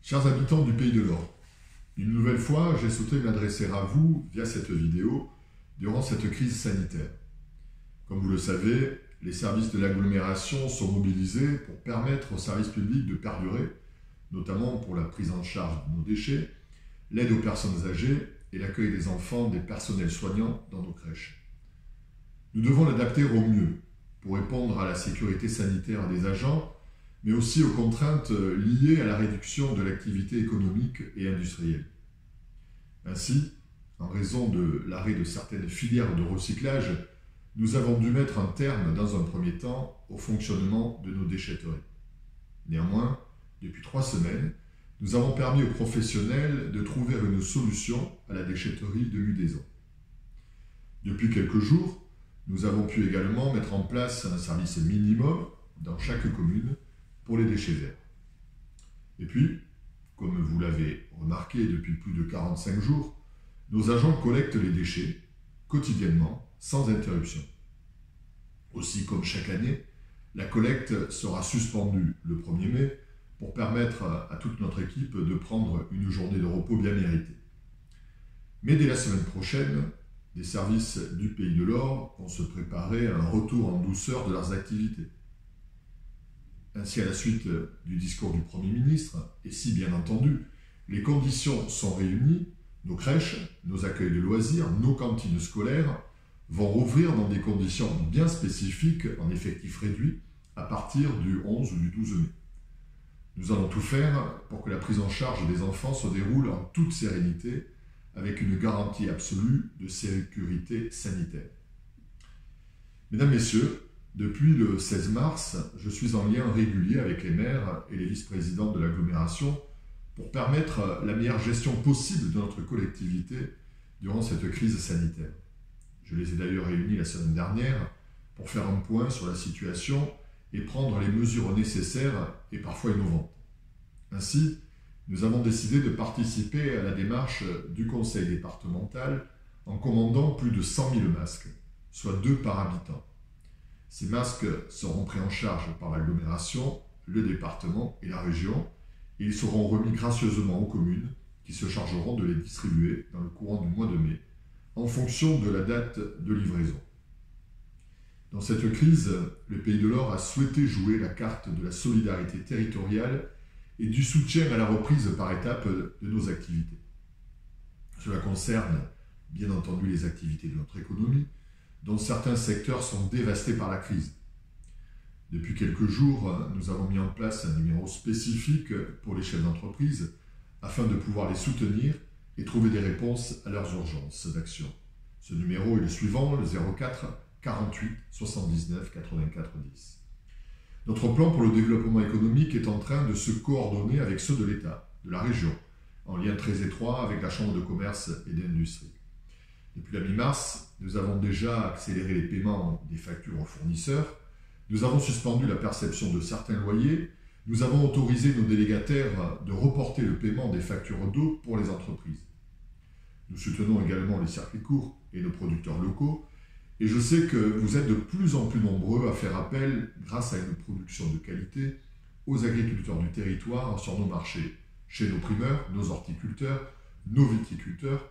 Chers habitants du Pays de l'Or, une nouvelle fois, j'ai souhaité m'adresser à vous via cette vidéo durant cette crise sanitaire. Comme vous le savez, les services de l'agglomération sont mobilisés pour permettre aux services publics de perdurer, notamment pour la prise en charge de nos déchets, l'aide aux personnes âgées et l'accueil des enfants des personnels soignants dans nos crèches. Nous devons l'adapter au mieux pour répondre à la sécurité sanitaire des agents, mais aussi aux contraintes liées à la réduction de l'activité économique et industrielle. Ainsi, en raison de l'arrêt de certaines filières de recyclage, nous avons dû mettre un terme, dans un premier temps, au fonctionnement de nos déchetteries. Néanmoins, depuis 3 semaines, nous avons permis aux professionnels de trouver une solution à la déchetterie de Mudaison. Depuis quelques jours, nous avons pu également mettre en place un service minimum dans chaque commune pour les déchets verts. Et puis, comme vous l'avez remarqué depuis plus de 45 jours, nos agents collectent les déchets quotidiennement, sans interruption. Aussi, comme chaque année, la collecte sera suspendue le 1er mai pour permettre à toute notre équipe de prendre une journée de repos bien méritée. Mais dès la semaine prochaine, les services du Pays de l'Or vont se préparer à un retour en douceur de leurs activités. Ainsi, à la suite du discours du Premier ministre, et si bien entendu, les conditions sont réunies, nos crèches, nos accueils de loisirs, nos cantines scolaires vont rouvrir dans des conditions bien spécifiques en effectif réduit à partir du 11 ou du 12 mai. Nous allons tout faire pour que la prise en charge des enfants se déroule en toute sérénité avec une garantie absolue de sécurité sanitaire. Mesdames, Messieurs, depuis le 16 mars, je suis en lien régulier avec les maires et les vice-présidents de l'agglomération pour permettre la meilleure gestion possible de notre collectivité durant cette crise sanitaire. Je les ai d'ailleurs réunis la semaine dernière pour faire un point sur la situation et prendre les mesures nécessaires et parfois innovantes. Ainsi, nous avons décidé de participer à la démarche du conseil départemental en commandant plus de 100 000 masques, soit 2 par habitant. Ces masques seront pris en charge par l'agglomération, le département et la région, et ils seront remis gracieusement aux communes qui se chargeront de les distribuer dans le courant du mois de mai, en fonction de la date de livraison. Dans cette crise, le Pays de l'Or a souhaité jouer la carte de la solidarité territoriale et du soutien à la reprise par étapes de nos activités. Cela concerne bien entendu les activités de notre économie, dont certains secteurs sont dévastés par la crise. Depuis quelques jours, nous avons mis en place un numéro spécifique pour les chefs d'entreprise afin de pouvoir les soutenir et trouver des réponses à leurs urgences d'action. Ce numéro est le suivant, le 04 48 79 84 10. Notre plan pour le développement économique est en train de se coordonner avec ceux de l'État, de la région, en lien très étroit avec la Chambre de commerce et d'industrie. Depuis la mi-mars, nous avons déjà accéléré les paiements des factures aux fournisseurs, nous avons suspendu la perception de certains loyers, nous avons autorisé nos délégataires de reporter le paiement des factures d'eau pour les entreprises. Nous soutenons également les circuits courts et nos producteurs locaux, et je sais que vous êtes de plus en plus nombreux à faire appel, grâce à une production de qualité, aux agriculteurs du territoire sur nos marchés, chez nos primeurs, nos horticulteurs, nos viticulteurs,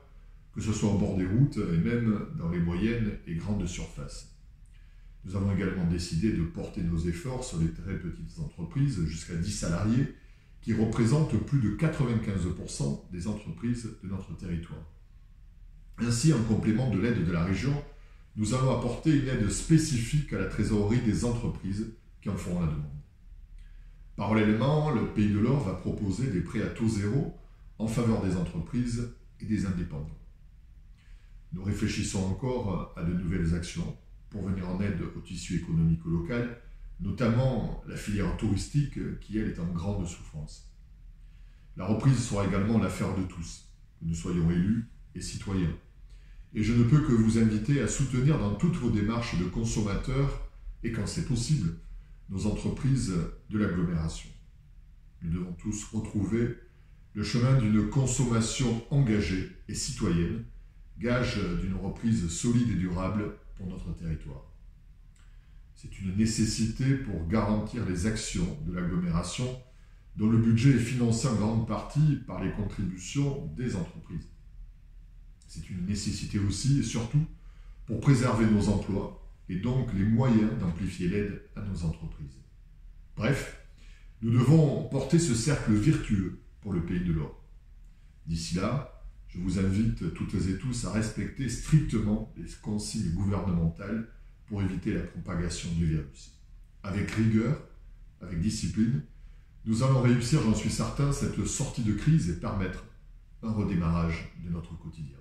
que ce soit au bord des routes et même dans les moyennes et grandes surfaces. Nous avons également décidé de porter nos efforts sur les très petites entreprises jusqu'à 10 salariés qui représentent plus de 95% des entreprises de notre territoire. Ainsi, en complément de l'aide de la région, nous allons apporter une aide spécifique à la trésorerie des entreprises qui en feront la demande. Parallèlement, le Pays de l'Or va proposer des prêts à taux zéro en faveur des entreprises et des indépendants. Nous réfléchissons encore à de nouvelles actions pour venir en aide au tissu économique local, notamment la filière touristique qui, elle, est en grande souffrance. La reprise sera également l'affaire de tous, que nous soyons élus et citoyens. Et je ne peux que vous inviter à soutenir dans toutes vos démarches de consommateurs et, quand c'est possible, nos entreprises de l'agglomération. Nous devons tous retrouver le chemin d'une consommation engagée et citoyenne, gage d'une reprise solide et durable pour notre territoire. C'est une nécessité pour garantir les actions de l'agglomération dont le budget est financé en grande partie par les contributions des entreprises. C'est une nécessité aussi et surtout pour préserver nos emplois et donc les moyens d'amplifier l'aide à nos entreprises. Bref, nous devons porter ce cercle vertueux pour le pays de l'Or. D'ici là, je vous invite toutes et tous à respecter strictement les consignes gouvernementales pour éviter la propagation du virus. Avec rigueur, avec discipline, nous allons réussir, j'en suis certain, cette sortie de crise et permettre un redémarrage de notre quotidien.